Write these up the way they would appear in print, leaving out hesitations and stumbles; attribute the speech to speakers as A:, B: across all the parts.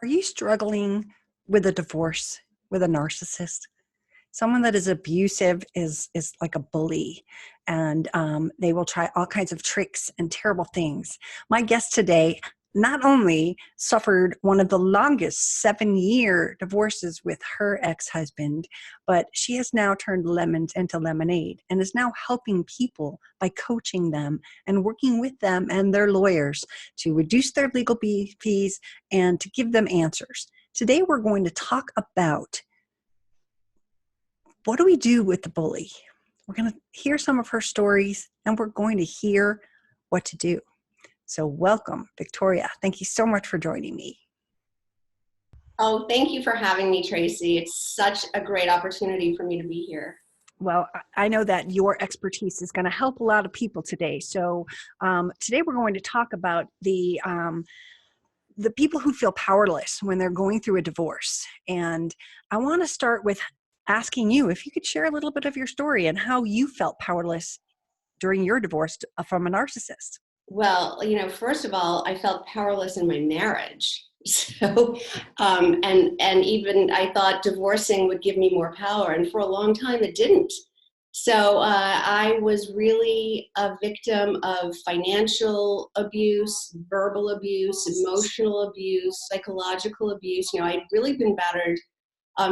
A: Are you struggling with a divorce with a narcissist? Someone that is abusive is like a bully, and they will try all kinds of tricks and terrible things. My guest today not only suffered one of the longest 7-year divorces with her ex-husband, but she has now turned lemons into lemonade and is now helping people by coaching them and working with them and their lawyers to reduce their legal fees and to give them answers. Today, we're going to talk about what do we do with the bully. We're going to hear some of her stories, and we're going to hear what to do. So welcome, Victoria. Thank you so much for joining me.
B: Oh, thank you for having me, Tracy. It's such a great opportunity for me to be here.
A: Well, I know that your expertise is going to help a lot of people today. So today we're going to talk about the people who feel powerless when they're going through a divorce. And I want to start with asking you if you could share a little bit of your story and how you felt powerless during your divorce from a narcissist.
B: Well, first of all, I felt powerless in my marriage. So, and even I thought divorcing would give me more power. And for a long time, it didn't. So I was really a victim of financial abuse, verbal abuse, emotional abuse, psychological abuse. I'd really been battered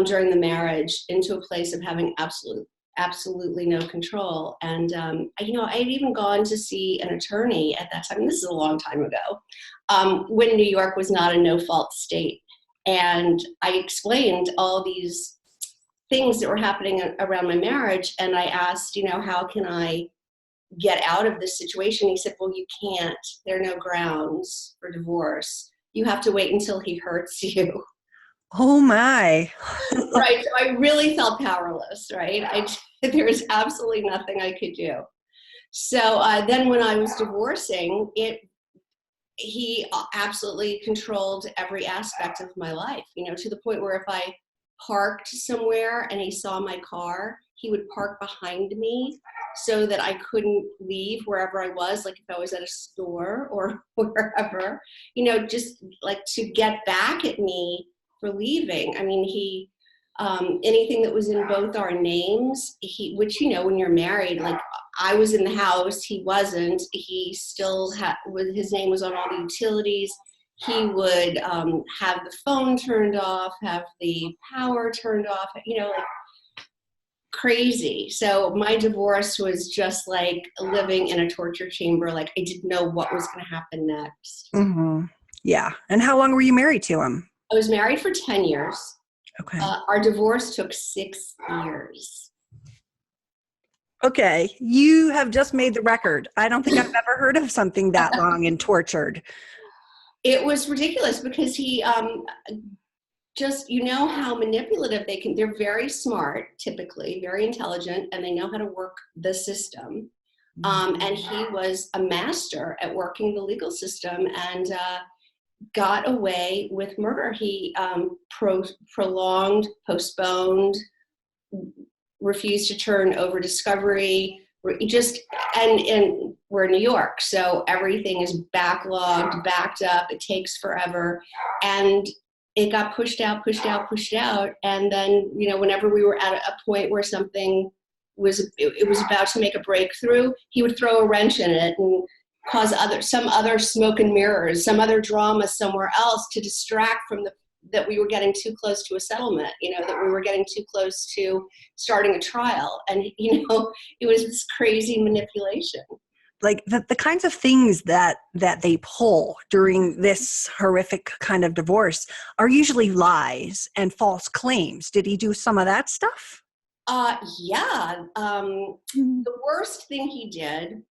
B: during the marriage into a place of having absolutely no control. And, I'd even gone to see an attorney at that time. This is a long time ago, when New York was not a no-fault state. And I explained all these things that were happening around my marriage. And I asked, how can I get out of this situation? He said, well, you can't. There are no grounds for divorce. You have to wait until he hurts you.
A: Oh my.
B: Right. So I really felt powerless, right? There was absolutely nothing I could do. So then when I was divorcing, he absolutely controlled every aspect of my life, to the point where if I parked somewhere and he saw my car, he would park behind me so that I couldn't leave wherever I was, like if I was at a store or wherever, just like to get back at me for leaving. I mean, he, anything that was in both our names, which, when you're married, like I was in the house, he wasn't, he still his name was on all the utilities. He would have the phone turned off, have the power turned off, like crazy. So my divorce was just like living in a torture chamber. Like I didn't know what was going to happen next.
A: Mm-hmm. Yeah. And how long were you married to him?
B: I was married for 10 years.
A: Okay.
B: Our divorce took 6 years.
A: Okay. You have just made the record. I don't think I've ever heard of something that long and tortured.
B: It was ridiculous because he just, how manipulative they're very smart, typically, very intelligent, and they know how to work the system. And he was a master at working the legal system and got away with murder. He prolonged, postponed, refused to turn over discovery. And we're in New York, so everything is backlogged, backed up. It takes forever, and it got pushed out. And then, whenever we were at a point where something was about to make a breakthrough, he would throw a wrench in it and cause some other smoke and mirrors, some other drama somewhere else to distract from that we were getting too close to a settlement, that we were getting too close to starting a trial. And, it was this crazy manipulation.
A: Like the kinds of things that they pull during this horrific kind of divorce are usually lies and false claims. Did he do some of that stuff?
B: Yeah. The worst thing he did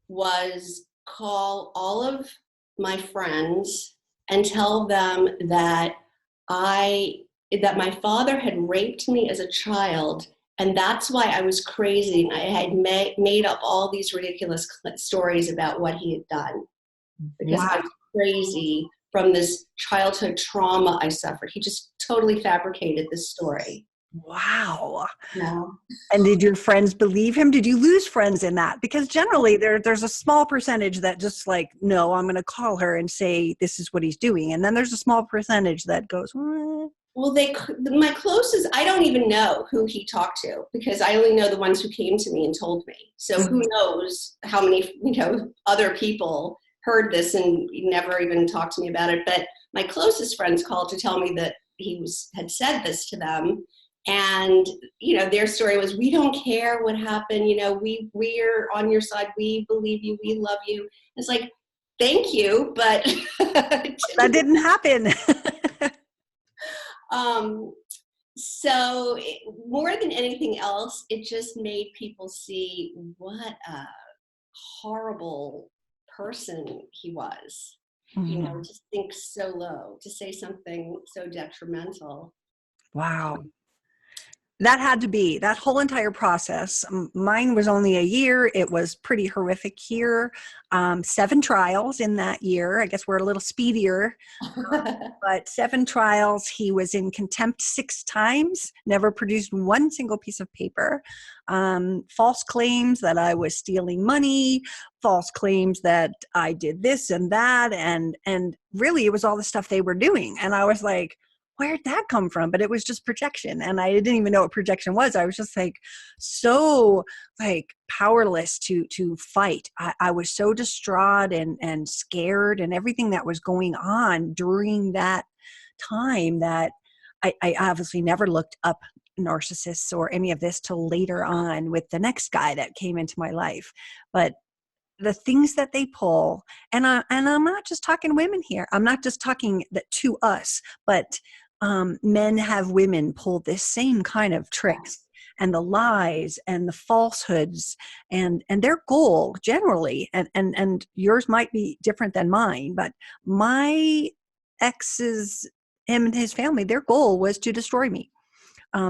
B: was call all of my friends and tell them that my father had raped me as a child, and that's why I was crazy. And I had made up all these ridiculous stories about what he had done because I was crazy from this childhood trauma I suffered. He just totally fabricated this story.
A: Wow.
B: No.
A: And did your friends believe him? Did you lose friends in that? Because generally there's a small percentage that just like, no, I'm going to call her and say, this is what he's doing. And then there's a small percentage that goes,
B: Well, my closest, I don't even know who he talked to, because I only know the ones who came to me and told me. So who knows how many, other people heard this and never even talked to me about it. But my closest friends called to tell me that had said this to them. And, their story was, we don't care what happened. We're on your side. We believe you. We love you. It's like, thank you, but
A: that didn't happen.
B: So more than anything else, it just made people see what a horrible person he was. To think so low, to say something so detrimental.
A: Wow. That had to be that whole entire process. Mine was only a year. It was pretty horrific here. 7 trials in that year. I guess we're a little speedier, but 7 trials. He was in contempt 6 times, never produced one single piece of paper. False claims that I was stealing money, false claims that I did this and that. And really it was all the stuff they were doing. And I was like, where'd that come from? But it was just projection. And I didn't even know what projection was. I was just like, so like powerless to fight. I was so distraught and scared and everything that was going on during that time that I obviously never looked up narcissists or any of this till later on with the next guy that came into my life. But the things that they pull, and I'm not just talking women here. I'm not just talking that to us, but men have women pull this same kind of tricks and the lies and the falsehoods and their goal generally, and yours might be different than mine, but my ex's, him and his family, their goal was to destroy me.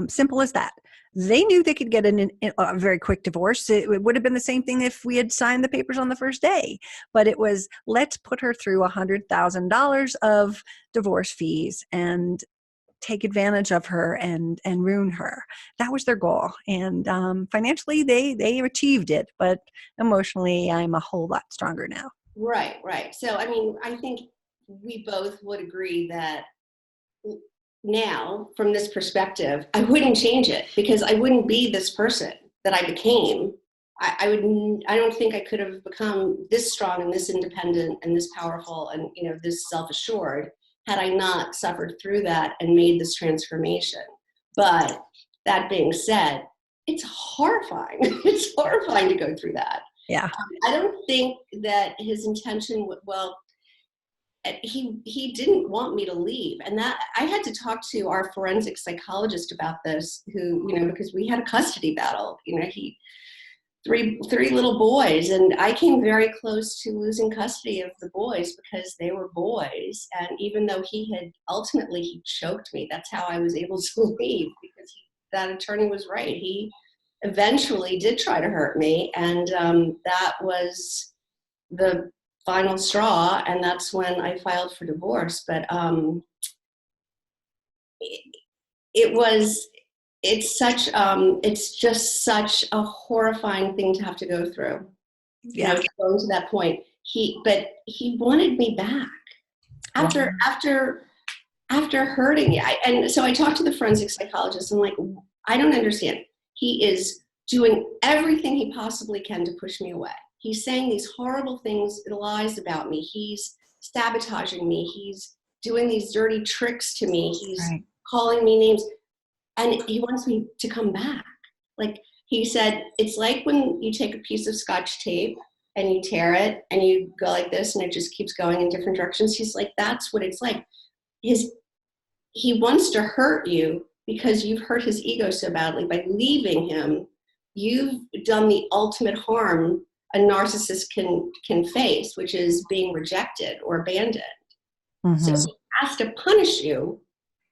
A: Simple as that. They knew they could get a very quick divorce. It would have been the same thing if we had signed the papers on the first day. But it was, let's put her through $100,000 of divorce fees and take advantage of her and ruin her. That was their goal. And financially, they achieved it. But emotionally, I'm a whole lot stronger now.
B: Right, right. So, I think we both would agree that now, from this perspective, I wouldn't change it, because I wouldn't be this person that I became. I don't think I could have become this strong and this independent and this powerful and, this self-assured had I not suffered through that and made this transformation. But that being said, it's horrifying. It's horrifying to go through that.
A: Yeah.
B: I don't think that his intention he didn't want me to leave. And that I had to talk to our forensic psychologist about this, who, because we had a custody battle, three little boys. And I came very close to losing custody of the boys because they were boys. And even though he ultimately choked me, that's how I was able to leave, because that attorney was right. He eventually did try to hurt me. And that was the final straw, and that's when I filed for divorce. But it's just such a horrifying thing to have to go through.
A: Yeah.
B: Going to that point, he wanted me back after hurting me. And so I talked to the forensic psychologist. I'm like, I don't understand. He is doing everything he possibly can to push me away. He's saying these horrible things, lies about me. He's sabotaging me. He's doing these dirty tricks to me. He's calling me names. And he wants me to come back. Like he said, it's like when you take a piece of Scotch tape and you tear it and you go like this and it just keeps going in different directions. He's like, that's what it's like. He wants to hurt you because you've hurt his ego so badly. By leaving him, you've done the ultimate harm a narcissist can face, which is being rejected or abandoned. Mm-hmm. So he has to punish you,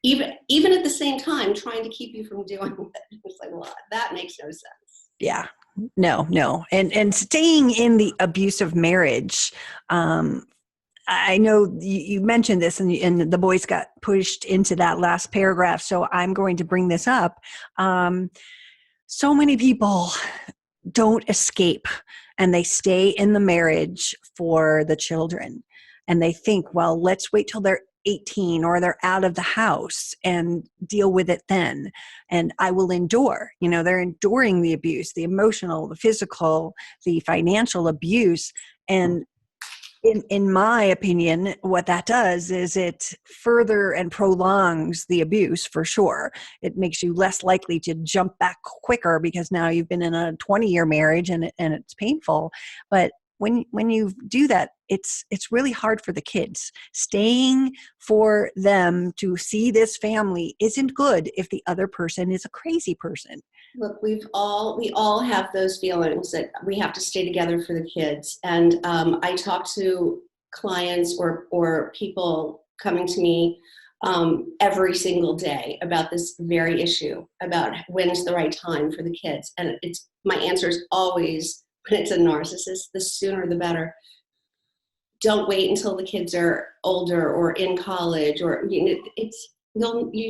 B: even at the same time trying to keep you from doing it. It's like, well, that makes no sense.
A: Yeah, no. And staying in the abusive marriage, I know you mentioned this, and the boys got pushed into that last paragraph, so I'm going to bring this up. So many people don't escape, and they stay in the marriage for the children. And they think, well, let's wait till they're 18 or they're out of the house and deal with it then. And I will endure. They're enduring the abuse, the emotional, the physical, the financial abuse. And in my opinion, what that does is it further and prolongs the abuse for sure. It makes you less likely to jump back quicker because now you've been in a 20-year marriage and it's painful. But when you do that, it's really hard for the kids. Staying for them to see this family isn't good if the other person is a crazy person.
B: Look, we all have those feelings that we have to stay together for the kids. And I talk to clients or people coming to me every single day about this very issue, about when's the right time for the kids. And my answer is always, when it's a narcissist, the sooner the better. Don't wait until the kids are older or in college, or you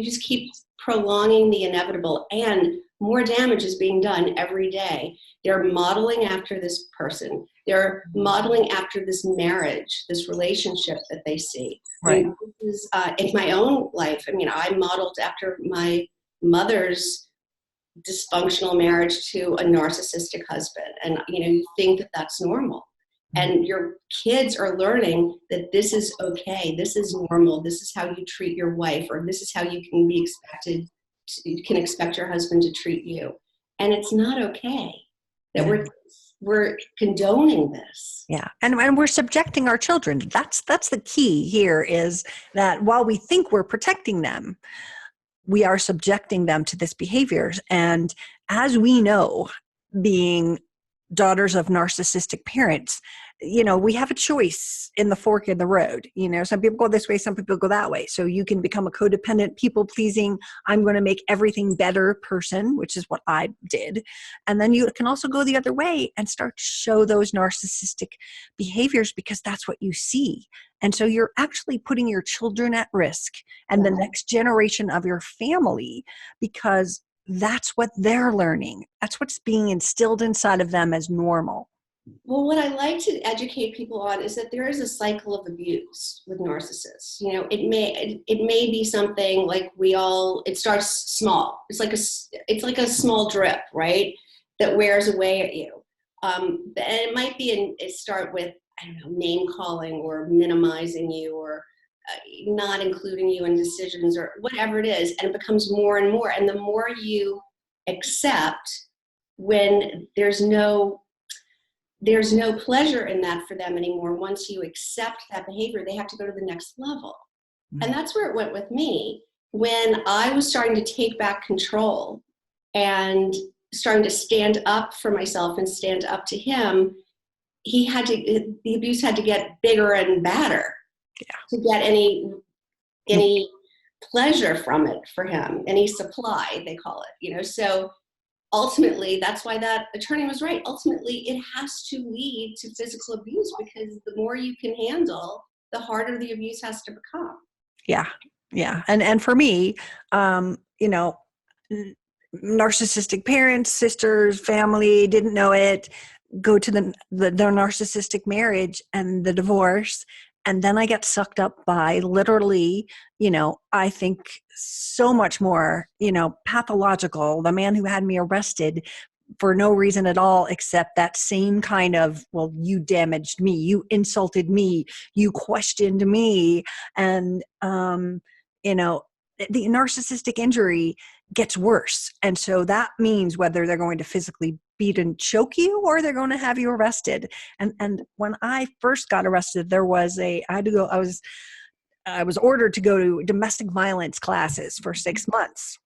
B: just keep prolonging the inevitable, and more damage is being done every day. They're modeling after this person. They're modeling after this marriage, this relationship that they see.
A: Right.
B: This is, in my own life, I modeled after my mother's dysfunctional marriage to a narcissistic husband. And, you think that that's normal. And your kids are learning that this is okay. This is normal. This is how you treat your wife, or this is how you can expect your husband to treat you. And it's not okay that we're condoning this.
A: Yeah. And we're subjecting our children. That's the key here, is that while we think we're protecting them, we are subjecting them to this behavior. And as we know, being daughters of narcissistic parents, we have a choice in the fork in the road. Some people go this way, some people go that way. So you can become a codependent, people-pleasing, I'm going to make everything better person, which is what I did. And then you can also go the other way and start to show those narcissistic behaviors, because that's what you see. And so you're actually putting your children at risk and the next generation of your family, because that's what they're learning. That's what's being instilled inside of them as normal.
B: Well, what I like to educate people on is that there is a cycle of abuse with narcissists. It may be something like it starts small. It's like a small drip, right? That wears away at you. And it might be start with, name calling or minimizing you, or not including you in decisions, or whatever it is. And it becomes more and more. And the more you accept, when there's no pleasure in that for them anymore. Once you accept that behavior, they have to go to the next level. Mm-hmm. And that's where it went with me. When I was starting to take back control and starting to stand up for myself and stand up to him, the abuse had to get bigger and badder to get any pleasure from it for him, any supply, they call it, so ultimately, that's why that attorney was right. Ultimately, it has to lead to physical abuse, because the more you can handle, the harder the abuse has to become.
A: Yeah. Yeah. And for me, narcissistic parents, sisters, family, didn't know it, go to the narcissistic marriage and the divorce. And then I get sucked up by literally, I think so much more, pathological. The man who had me arrested for no reason at all, except that same kind of, well, you damaged me, you insulted me, you questioned me. And, the narcissistic injury gets worse. And so that means whether they're going to physically beat and choke you, or they're going to have you arrested. And when I first got arrested, I was ordered to go to domestic violence classes for 6 months.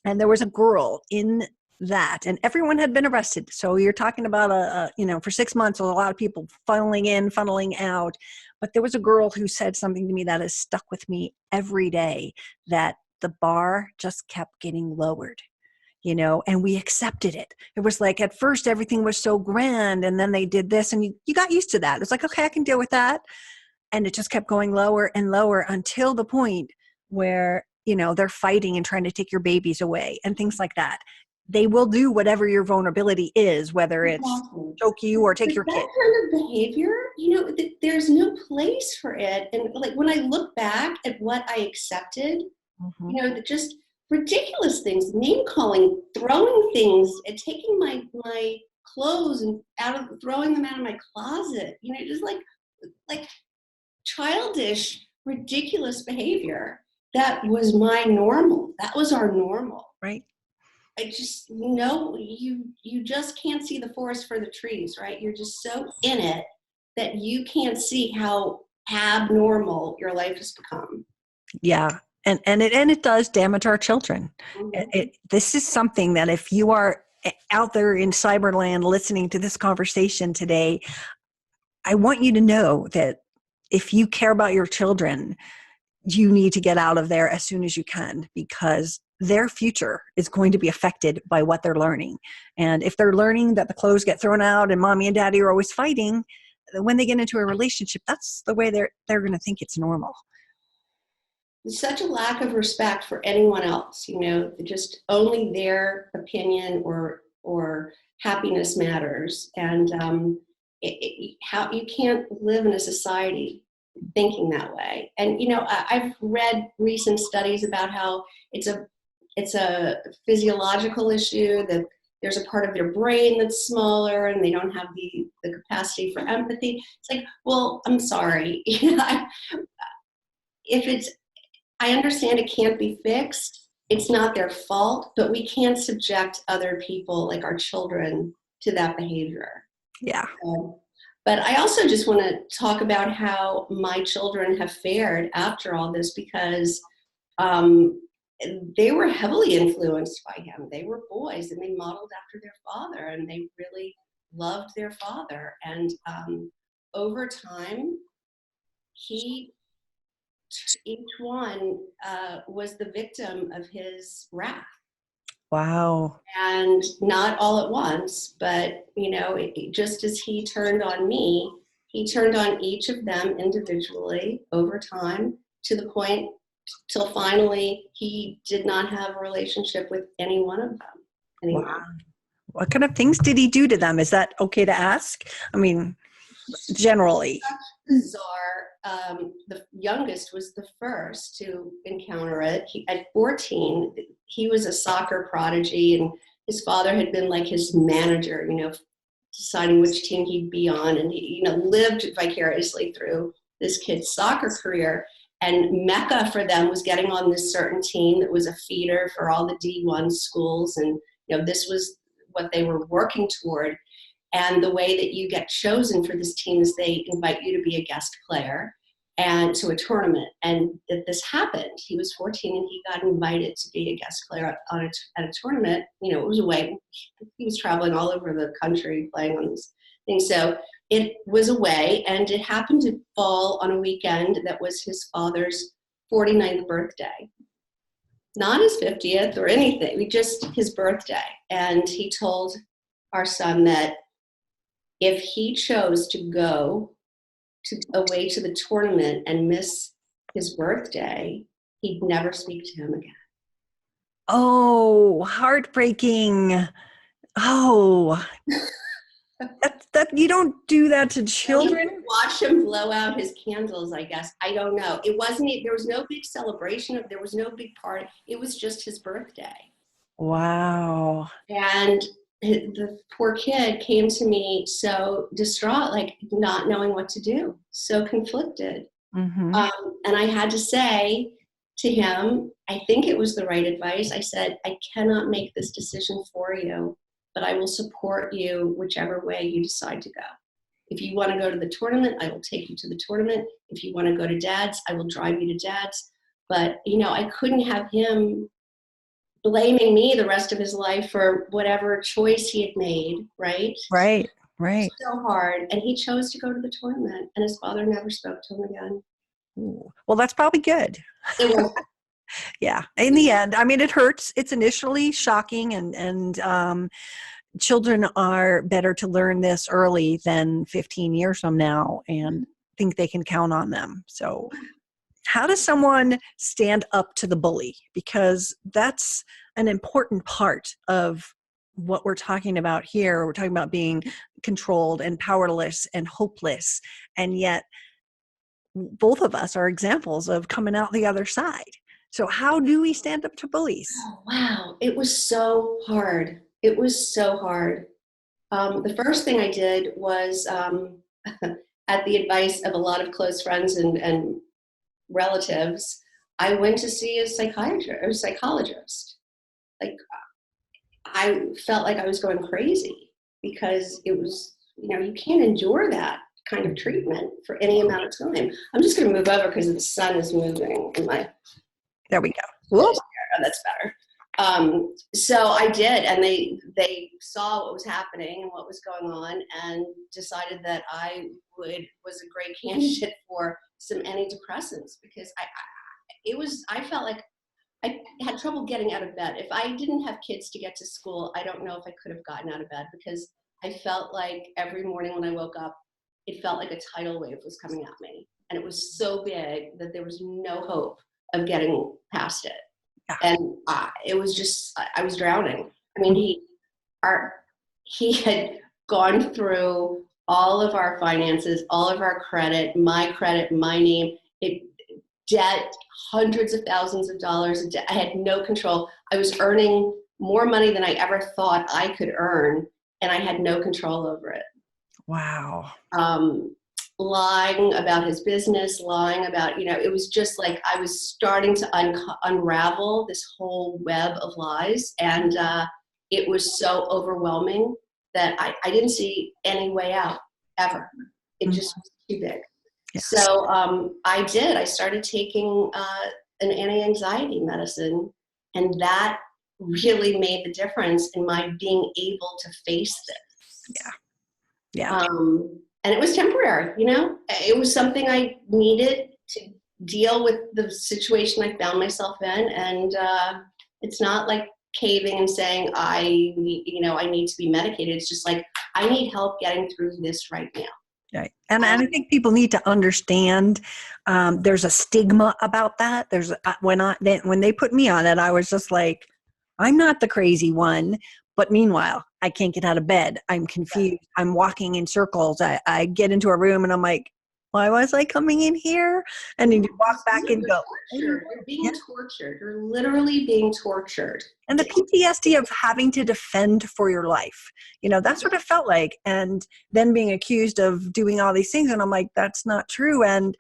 A: And there was a girl in that, and everyone had been arrested. So you're talking about for 6 months, a lot of people funneling in, funneling out. But there was a girl who said something to me that has stuck with me every day, that the bar just kept getting lowered. And we accepted it. It was like, at first everything was so grand, and then they did this, and you got used to that. It's like, okay, I can deal with that. And it just kept going lower and lower until the point where, you know, they're fighting and trying to take your babies away and things like that. They will do whatever your vulnerability is, whether it's
B: Exactly.
A: choke you or take
B: But
A: your
B: that
A: kid.
B: kind of behavior, you know, there's no place for it. And like when I look back at what I accepted,
A: Mm-hmm.
B: you know, just ridiculous things, name calling, throwing things, and taking my clothes and throwing them out of my closet, you know, just like childish, ridiculous behavior. That was my normal. That was our normal.
A: Right.
B: I just know you just can't see the forest for the trees, right? You're just so in it that you can't see how abnormal your life has become.
A: Yeah. And it does damage our children.
B: Mm-hmm.
A: This is something that if you are out there in cyberland listening to this conversation today, I want you to know that if you care about your children, you need to get out of there as soon as you can, because their future is going to be affected by what they're learning. And if they're learning that the clothes get thrown out and mommy and daddy are always fighting, when they get into a relationship, that's the way they're going to think it's normal.
B: There's such a lack of respect for anyone else, you know, just only their opinion or happiness matters. And how you can't live in a society thinking that way. And you know, I've read recent studies about how it's a physiological issue, that there's a part of their brain that's smaller and they don't have the capacity for empathy. It's like, well, I'm sorry. If I understand it can't be fixed, it's not their fault, but we can't subject other people, like our children, to that behavior.
A: Yeah.
B: But I also just want to talk about how my children have fared after all this, because they were heavily influenced by him. They were boys and they modeled after their father, and they really loved their father. And over time, each one was the victim of his wrath.
A: Wow.
B: And not all at once, but you know, just as he turned on me, he turned on each of them individually over time, to the point till finally he did not have a relationship with any one of them anymore.
A: Wow. What kind of things did he do to them? Is that okay to ask? I mean, generally.
B: Bizarre. The youngest was the first to encounter it. At 14, he was a soccer prodigy, and his father had been like his manager, you know, deciding which team he'd be on, and he, you know, lived vicariously through this kid's soccer career. And Mecca for them was getting on this certain team that was a feeder for all the D1 schools, and you know, this was what they were working toward. And the way that you get chosen for this team is they invite you to be a guest player and to a tournament. And that this happened. He was 14 and he got invited to be a guest player at a tournament. You know, it was away. He was traveling all over the country playing on these things. So it was away, and it happened to fall on a weekend that was his father's 49th birthday. Not his 50th or anything, just his birthday. And he told our son that if he chose to go away to the tournament and miss his birthday, he'd never speak to him again.
A: Oh, heartbreaking. Oh, that you don't do that to children.
B: Watch him blow out his candles, I guess. I don't know. It wasn't, there was no big celebration. There was no big party. It was just his birthday.
A: Wow.
B: And the poor kid came to me so distraught, like not knowing what to do, so conflicted.
A: Mm-hmm.
B: And I had to say to him, I think it was the right advice. I said, I cannot make this decision for you, but I will support you whichever way you decide to go. If you want to go to the tournament, I will take you to the tournament. If you want to go to Dad's, I will drive you to Dad's. But, you know, I couldn't have him blaming me the rest of his life for whatever choice he had made, right?
A: Right.
B: So hard. And he chose to go to the tournament, and his father never spoke to him again.
A: Ooh. Well, that's probably good.
B: It was.
A: Yeah. In the end, I mean, it hurts. It's initially shocking, and children are better to learn this early than 15 years from now. And think they can count on them. So how does someone stand up to the bully? Because that's an important part of what we're talking about here. We're talking about being controlled and powerless and hopeless. And yet both of us are examples of coming out the other side. So how do we stand up to bullies?
B: Oh, wow. It was so hard. It was so hard. The first thing I did was, at the advice of a lot of close friends and relatives, I went to see a psychiatrist or psychologist. Like, I felt like I was going crazy because it was, you can't endure that kind of treatment for any amount of time. I'm just going to move over because the sun is moving in my.
A: There we go. Whoop.
B: Oh, that's better. So I did, and they saw what was happening and what was going on, and decided that I was a great candidate for some antidepressants because I felt like I had trouble getting out of bed. If I didn't have kids to get to school, I don't know if I could have gotten out of bed because I felt like every morning when I woke up, it felt like a tidal wave was coming at me, and it was so big that there was no hope of getting past it.
A: Yeah.
B: And it was just, I was drowning. I mean, he had gone through all of our finances, all of our credit, my name, debt, hundreds of thousands of dollars of debt. I had no control. I was earning more money than I ever thought I could earn, and I had no control over it.
A: Wow.
B: Lying about his business, lying about, it was just like I was starting to unravel this whole web of lies. And it was so overwhelming that I didn't see any way out ever. It just was too big. Yes. So I started taking an anti-anxiety medicine, and that really made the difference in my being able to face this.
A: Yeah. Yeah.
B: And it was temporary, it was something I needed to deal with the situation I found myself in. And it's not like caving and saying, I need to be medicated. It's just like, I need help getting through this right now.
A: Right. And I think people need to understand there's a stigma about that. When they put me on it, I was just like, I'm not the crazy one. But meanwhile, I can't get out of bed. I'm confused. I'm walking in circles. I get into a room and I'm like, why was I coming in here? And then you walk back and go.
B: You're being tortured. You're literally being tortured.
A: And the PTSD of having to defend for your life. That's what it felt like. And then being accused of doing all these things. And I'm like, that's not true. And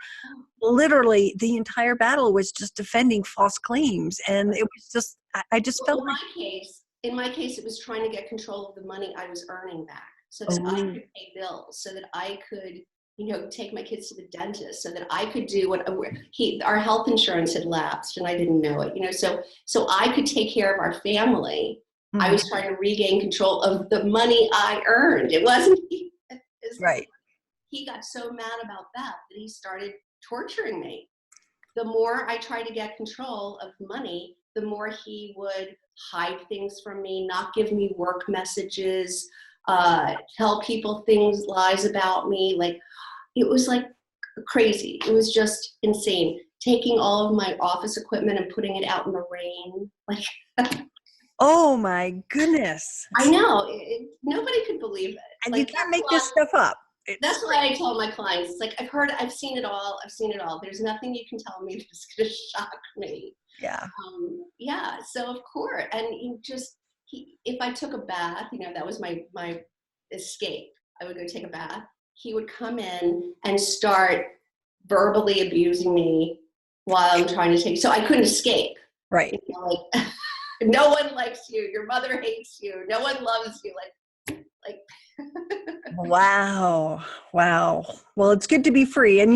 A: literally the entire battle was just defending false claims. And it was just, I just felt like.
B: In my case, it was trying to get control of the money I was earning back so that I could pay bills, so that I could, take my kids to the dentist, so that I could do what our health insurance had lapsed and I didn't know it, so I could take care of our family. Mm-hmm. I was trying to regain control of the money I earned. It wasn't
A: right.
B: He got so mad about that he started torturing me. The more I tried to get control of money, the more he would hide things from me, not give me work messages, tell people lies about me. Like, it was like crazy. It was just insane. Taking all of my office equipment and putting it out in the rain. Like,
A: oh my goodness.
B: I know. Nobody could believe it.
A: And you can't make this stuff up.
B: That's why I tell my clients, it's like, I've seen it all. There's nothing you can tell me that's going to shock me.
A: Yeah.
B: So of course, and if I took a bath, that was my escape. I would go take a bath. He would come in and start verbally abusing me while I'm trying to take, so I couldn't escape.
A: Right.
B: Like, no one likes you. Your mother hates you. No one loves you. Like.
A: Wow. Well, it's good to be free, and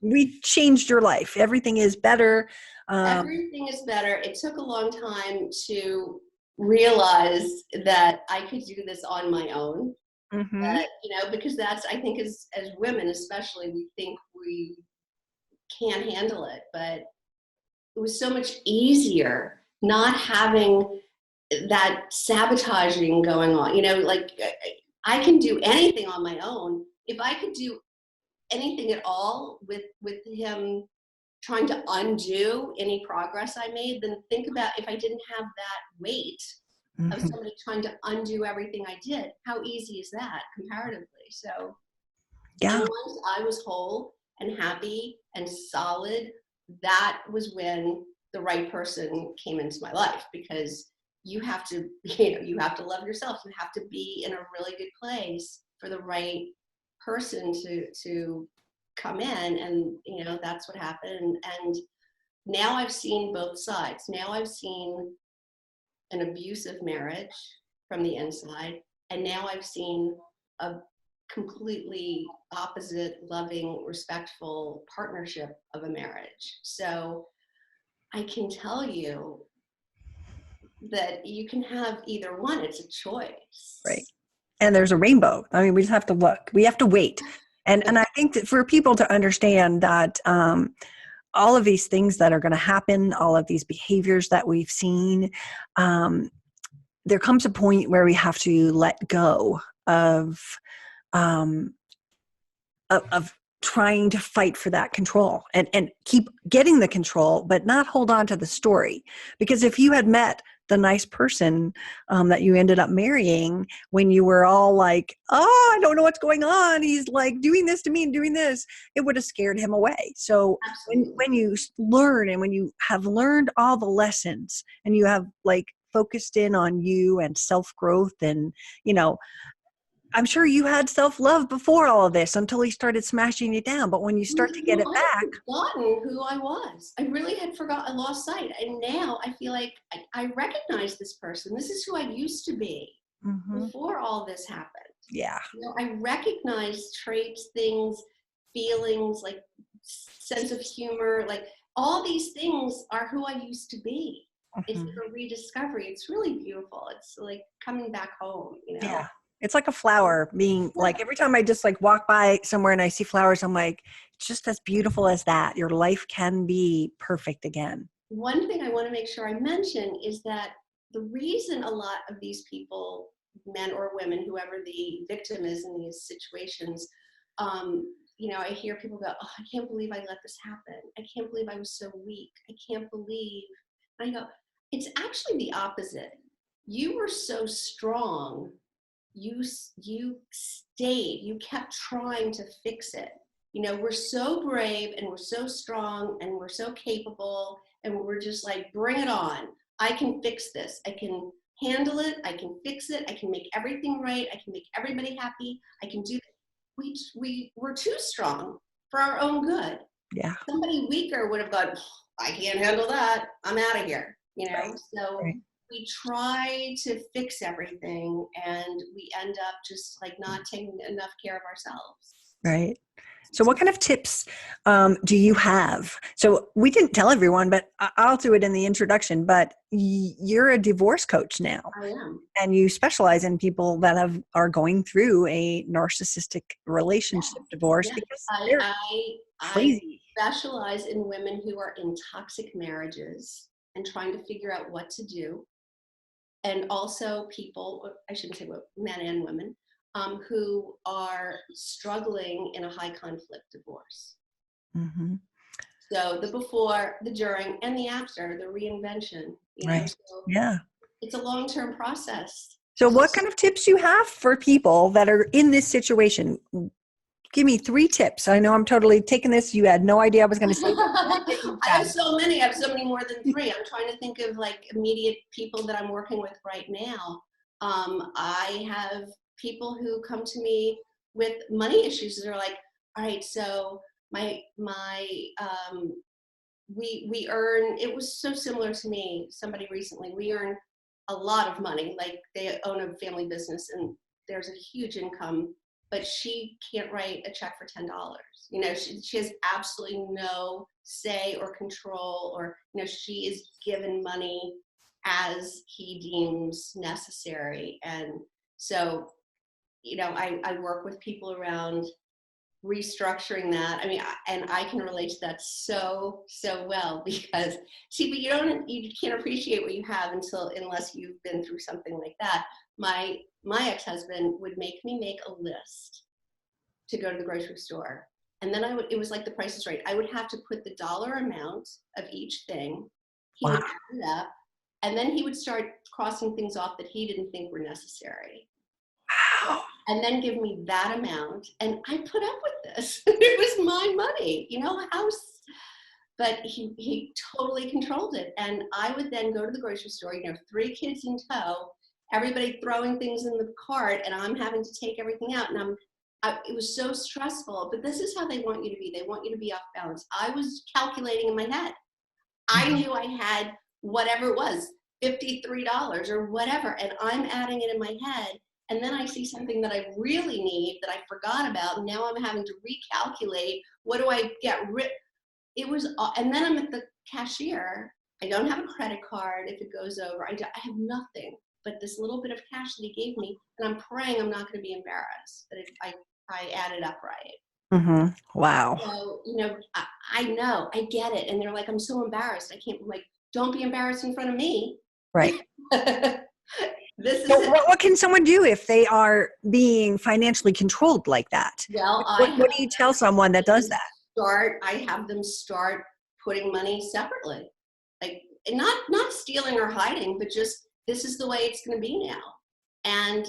A: we've changed your life. Everything is better.
B: Everything is better. It took a long time to realize that I could do this on my own. Mm-hmm. Because that's, I think, as women especially, we think we can't handle it, but it was so much easier not having that sabotaging going on. Like, I can do anything on my own. If I could do anything at all with him trying to undo any progress I made, then think about if I didn't have that weight of
A: Mhm.
B: somebody trying to undo everything I did, how easy is that comparatively? So, and
A: Yeah.
B: once I was whole and happy and solid, that was when the right person came into my life, because you have to, you have to love yourself. You have to be in a really good place for the right person to come in, and that's what happened. And now I've seen both sides. Now I've seen an abusive marriage from the inside, and now I've seen a completely opposite, loving, respectful partnership of a marriage. So I can tell you that you can have either one. It's a
A: Right.
B: choice.
A: And there's a rainbow. I mean, we just have to look. We have to wait. And I think that for people to understand that all of these things that are going to happen, all of these behaviors that we've seen, there comes a point where we have to let go um, of trying to fight for that control and keep getting the control, but not hold on to the story. Because if you had met the nice person that you ended up marrying when you were all like, oh, I don't know what's going on, he's like doing this to me and doing this, it would have scared him away. So
B: Absolutely.
A: when you learn, and when you have learned all the lessons, and you have like focused in on you and self-growth, and I'm sure you had self-love before all of this until he started smashing you down. But when you start to get it
B: I
A: back,
B: had forgotten who I was. I really had forgotten. I lost sight. And now I feel like I recognize this person. This is who I used to be before all this happened.
A: yeah.
B: I recognize traits, things, feelings, like sense of humor, like all these things are who I used to be. It's like a rediscovery. It's really beautiful. It's like coming back home.
A: Yeah. It's like a flower being
B: Yeah.
A: like, every time I just like walk by somewhere and I see flowers, I'm like, it's just as beautiful as that. Your life can be perfect again.
B: One thing I want to make sure I mention is that the reason a lot of these people, men or women, whoever the victim is in these situations, I hear people go, oh, I can't believe I let this happen. I can't believe I was so weak. I can't believe. And I go, it's actually the opposite. You were so strong. You stayed. You kept trying to fix it. We're so brave and we're so strong and we're so capable, and we're just like, bring it on. I can fix this. I can handle it. I can fix it. I can make everything right. I can make everybody happy. I can do it. We're too strong for our own good.
A: Yeah.
B: Somebody weaker would have gone, I can't handle that. I'm out of here.
A: Right.
B: So
A: Right.
B: we try to fix everything, and we end up just like not taking enough care of ourselves.
A: Right. So what kind of tips do you have? So we didn't tell everyone, but I'll do it in the introduction, but you're a divorce coach now,
B: I am.
A: and you specialize in people that are going through a narcissistic
B: Yeah.
A: relationship divorce,
B: Yeah.
A: because
B: I,
A: they're
B: I
A: crazy.
B: specialize in women who are in toxic marriages and trying to figure out what to do. And also people, I shouldn't say what, men and women, who are struggling in a high conflict divorce.
A: Mm-hmm.
B: So the before, the during, and the after, the reinvention.
A: Right.
B: So
A: Yeah.
B: it's a long-term process.
A: So what kind of tips you have for people that are in this situation? Give me 3 tips. I know I'm totally taking this. You had no idea I was going to say this. Everything
B: I have
A: fabulous.
B: so many. I have so many more than 3. I'm trying to think of like immediate people that I'm working with right now. I have people who come to me with money issues. They're like, all right, so we earn. It was so similar to me. Somebody recently, we earn a lot of money. Like they own a family business and there's a huge income, but she can't write a check for $10. She has absolutely no say or control, or she is given money as he deems necessary. And so I work with people around restructuring that. I mean, and I can relate to that so well, because see, but you can't appreciate what you have unless you've been through something like that. My ex-husband would make me make a list to go to the grocery store, And then it was like The Price is Right. I would have to put the dollar amount of each thing. He
A: Wow.
B: would add it up, and then he would start crossing things off that he didn't think were necessary.
A: Wow.
B: And then give me that amount. And I put up with this. It was my money, house. But he totally controlled it. And I would then go to the grocery store, 3 kids in tow, everybody throwing things in the cart, and I'm having to take everything out. And it was so stressful, but this is how they want you to be. They want you to be off balance. I was calculating in my head. I knew I had whatever it was, $53 or whatever, and I'm adding it in my head. And then I see something that I really need that I forgot about. And now I'm having to recalculate. What do I get rid? It was, and then I'm at the cashier. I don't have a credit card. If it goes over, I have nothing but this little bit of cash that he gave me. And I'm praying I'm not going to be embarrassed that I added up right.
A: Mm-hmm. Wow.
B: So, I know, I get it. And they're like, I'm so embarrassed. I can't, don't be embarrassed in front of me.
A: Right.
B: This is
A: So what can someone do if they are being financially controlled like that?
B: Well,
A: what do you tell someone that does that?
B: I have them start putting money separately, like not stealing or hiding, but just this is the way it's going to be now. And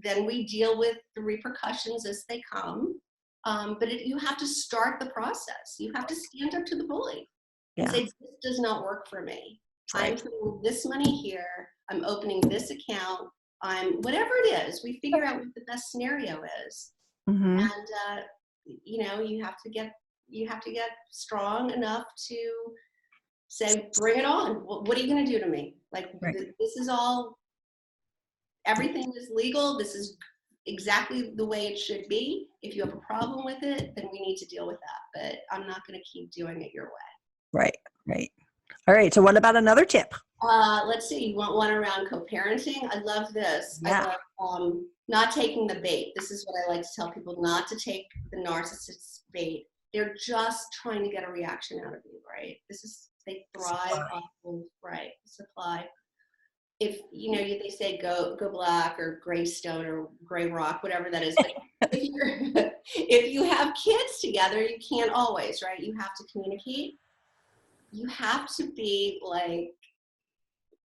B: then we deal with the repercussions as they come. But you have to start the process. You have to stand up to the bully and say, this does not work for me. Right. I'm putting this money here. I'm opening this account. Whatever it is, we figure out what the best scenario is. Mm-hmm. And, you have to get strong enough to say, bring it on. What are you going to do to me? This is all, everything is legal. This is exactly the way it should be. If you have a problem with it, then we need to deal with that. But I'm not going to keep doing it your way.
A: Right. All right. So what about another tip?
B: Let's see. You want one around co-parenting? I love this.
A: Yeah.
B: I love not taking the bait. This is what I like to tell people, not to take the narcissist's bait. They're just trying to get a reaction out of you, right? They thrive off of, supply. If, they say go black or gray stone or gray rock, whatever that is. But if you have kids together, you can't always, right? You have to communicate. You have to be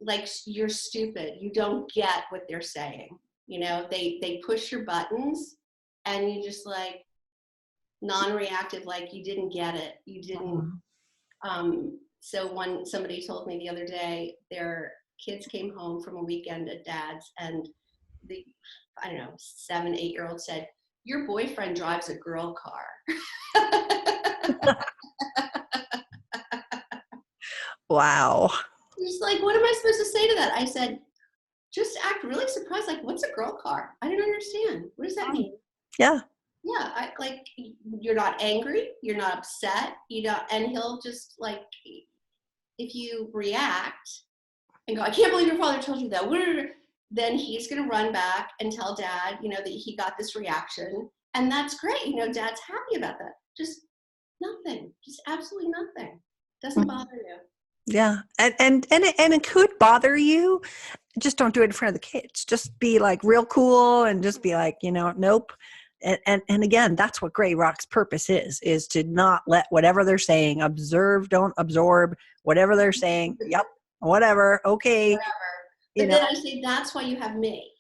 B: like you're stupid. You don't get what they're saying. They push your buttons and you just non-reactive, you didn't get it. You didn't. So somebody told me the other day, their kids came home from a weekend at dad's, and the 7, 8-year-old said, "Your boyfriend drives a girl car."
A: Wow.
B: He's like, what am I supposed to say to that? I said, just act really surprised. What's a girl car? I don't understand. What does that mean?
A: Yeah.
B: Yeah. You're not angry. You're not upset. And he'll just if you react and go, I can't believe your father told you that. Then he's going to run back and tell dad, that he got this reaction. And that's great. Dad's happy about that. Just nothing. Just absolutely nothing. Doesn't bother you.
A: Yeah. And it could bother you. Just don't do it in front of the kids. Just be real cool and just be nope. And again, that's what Gray Rock's purpose is to not let whatever they're saying, observe, don't absorb, whatever they're saying. Yep. Whatever. Okay.
B: Whatever. But then I say, that's why you have me.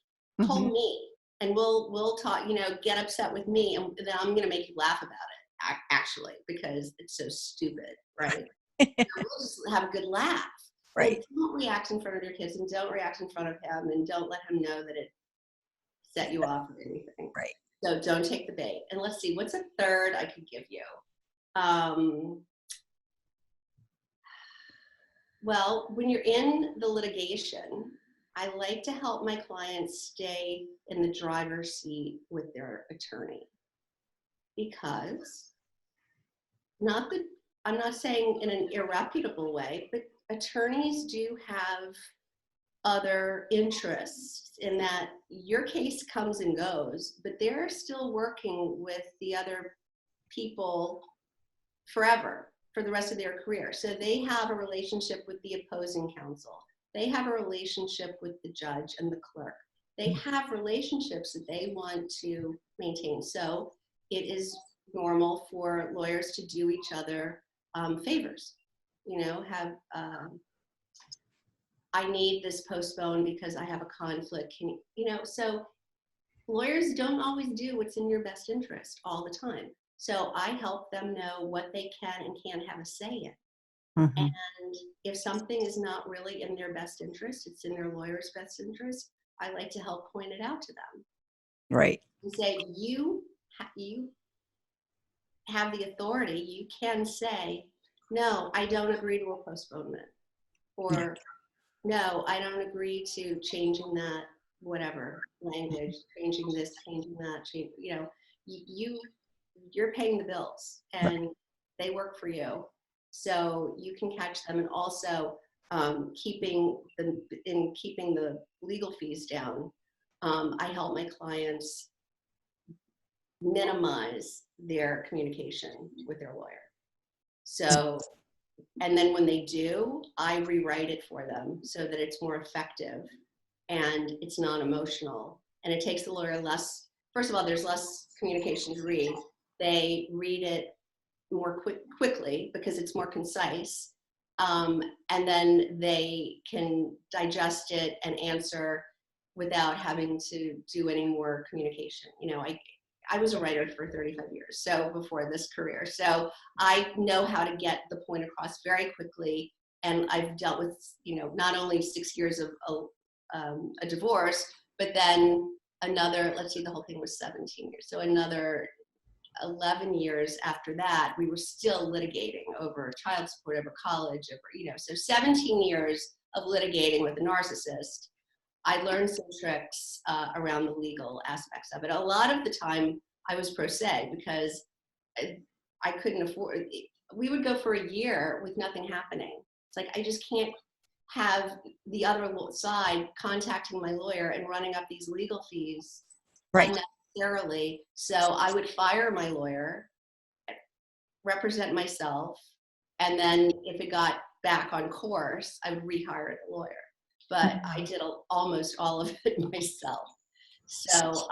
B: Call me and we'll talk, get upset with me. And then I'm going to make you laugh about it, actually, because it's so stupid. Right. We'll just have a good laugh.
A: Right.
B: And don't react in front of your kids and don't react in front of him and don't let him know that it set you off or anything.
A: Right.
B: So don't take the bait. And let's see, what's a third I could give you? Well, when you're in the litigation, I like to help my clients stay in the driver's seat with their attorney, because I'm not saying in an irreputable way, but attorneys do have other interests in that your case comes and goes, but they're still working with the other people forever for the rest of their career. So they have a relationship with the opposing counsel. They have a relationship with the judge and the clerk. They have relationships that they want to maintain. So it is normal for lawyers to do each other favors. You know, have I need this postponed because I have a conflict. Can you know? So lawyers don't always do what's in your best interest all the time. So I help them know what they can and can't have a say in.
A: Mm-hmm.
B: And if something is not really in their best interest, it's in their lawyer's best interest, I like to help point it out to them.
A: Right.
B: And say, you have the authority, you can say, no, I don't agree to a postponement. Or no, I don't agree to changing that, whatever, language, changing this, changing that, you know, you're paying the bills and they work for you. So you can catch them, and also keeping the legal fees down. I help my clients minimize their communication with their lawyer. So, and then when they do, I rewrite it for them so that it's more effective and it's non-emotional. And it takes the lawyer less, first of all, there's less communication to read. They read it more quickly because it's more concise. And then they can digest it and answer without having to do any more communication. You know, I was a writer for 35 years, so before this career. So I know how to get the point across very quickly. And I've dealt with, you know, not only 6 years of a divorce, but then another, let's see, the whole thing was 17 years. So another 11 years after that, we were still litigating over child support, over college, over, you know, so 17 years of litigating with a narcissist. I learned some tricks around the legal aspects of it. A lot of the time I was pro se because I couldn't afford, we would go for a year with nothing happening. It's like, I just can't have the other side contacting my lawyer and running up these legal fees unnecessarily. So I would fire my lawyer, represent myself, and then if it got back on course, I would rehire the lawyer. But I did almost all of it myself. So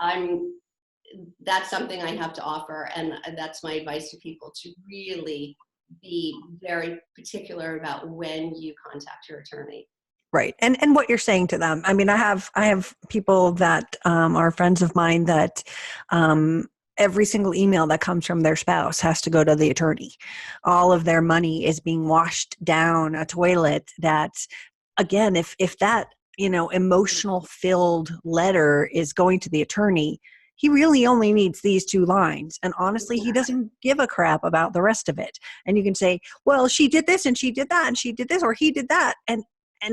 B: that's something I have to offer, and that's my advice to people, to really be very particular about when you contact your attorney.
A: Right. And what you're saying to them. I mean, I have people that are friends of mine that every single email that comes from their spouse has to go to the attorney. All of their money is being washed down a toilet. That, again, if that, you know, emotional filled letter is going to the attorney, he really only needs these 2 lines. And honestly, he doesn't give a crap about the rest of it. And you can say, well, she did this and she did that and she did this, or he did that. And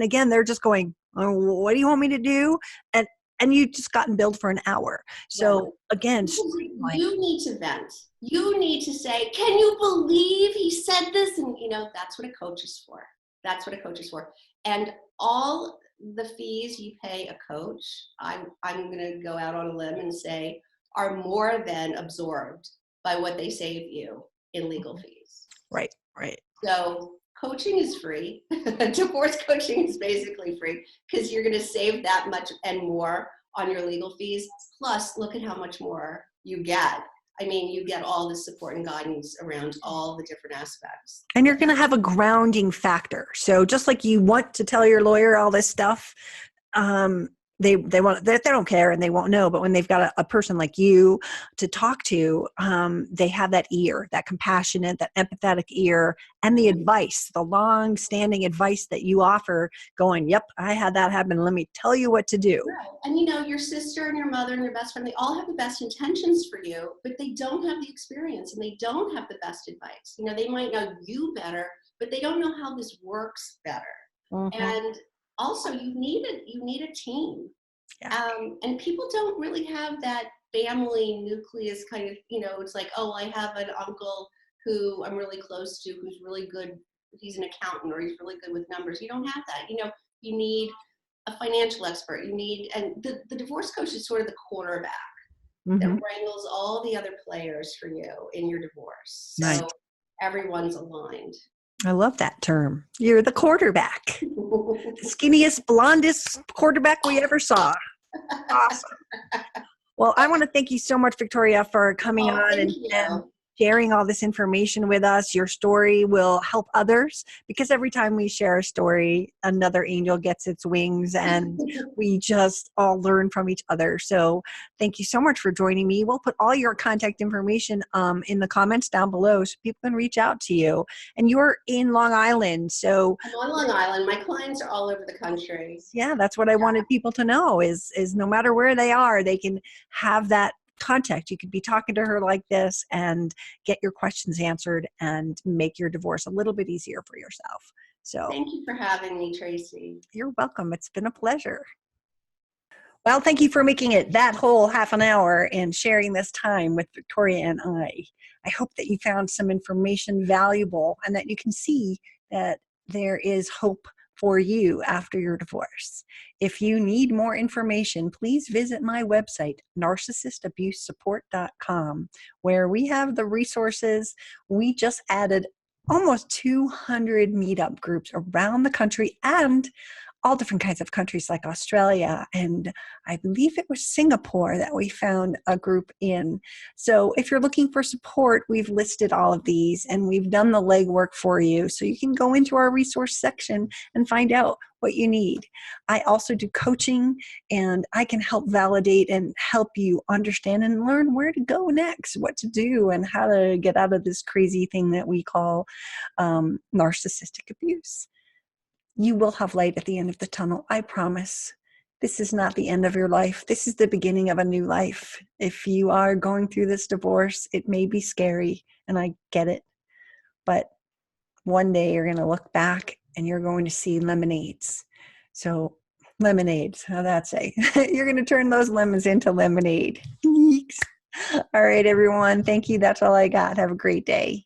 A: again, they're just going, oh, what do you want me to do? And you just gotten billed for an hour. So again,
B: you need to vent. You need to say, can you believe he said this? And you know, that's what a coach is for. That's what a coach is for. And all the fees you pay a coach, I'm going to go out on a limb and say, are more than absorbed by what they save you in legal fees.
A: Right, right.
B: So coaching is free. Divorce coaching is basically free because you're going to save that much and more on your legal fees. Plus, look at how much more you get. I mean, you get all the support and guidance around all the different aspects.
A: And you're going to have a grounding factor. So just like you want to tell your lawyer all this stuff, they don't care and they won't know. But when they've got a person like you to talk to, they have that ear, that compassionate, that empathetic ear, and the advice, the long standing advice that you offer, going, yep, I had that happen. Let me tell you what to do.
B: Right. And you know, your sister and your mother and your best friend, they all have the best intentions for you, but they don't have the experience and they don't have the best advice. You know, they might know you better, but they don't know how this works better. Mm-hmm. And also, you need a team. Yeah. And people don't really have that family nucleus kind of, you know, it's like, oh, I have an uncle who I'm really close to, who's really good. He's an accountant or he's really good with numbers. You don't have that. You know, you need a financial expert. You need, and the divorce coach is sort of the quarterback that wrangles all the other players for you in your divorce. So everyone's aligned.
A: I love that term. You're the quarterback. The skinniest, blondest quarterback we ever saw. Awesome. Well, I want to thank you so much, Victoria, for coming on and sharing all this information with us. Your story will help others, because every time we share a story, another angel gets its wings, and we just all learn from each other. So thank you so much for joining me. We'll put all your contact information in the comments down below so people can reach out to you. And you're in Long Island, so
B: I'm on Long Island. My clients are all over the country.
A: yeah, that's what I wanted people to know is no matter where they are, they can have that contact. You could be talking to her like this and get your questions answered and make your divorce a little bit easier for yourself. So
B: thank you for having me, Tracy.
A: You're welcome. It's been a pleasure. Well, thank you for making it that whole half an hour and sharing this time with Victoria and I. I hope that you found some information valuable and that you can see that there is hope for you after your divorce. If you need more information, please visit my website, narcissistabusesupport.com, where we have the resources. We just added almost 200 meetup groups around the country and all different kinds of countries like Australia, and I believe it was Singapore that we found a group in. So if you're looking for support, we've listed all of these and we've done the legwork for you. So you can go into our resource section and find out what you need. I also do coaching, and I can help validate and help you understand and learn where to go next, what to do, and how to get out of this crazy thing that we call narcissistic abuse. You will have light at the end of the tunnel, I promise. This is not the end of your life. This is the beginning of a new life. If you are going through this divorce, it may be scary, and I get it. But one day you're going to look back and you're going to see lemonades. So lemonades, how that say? You're going to turn those lemons into lemonade. All right, everyone. Thank you. That's all I got. Have a great day.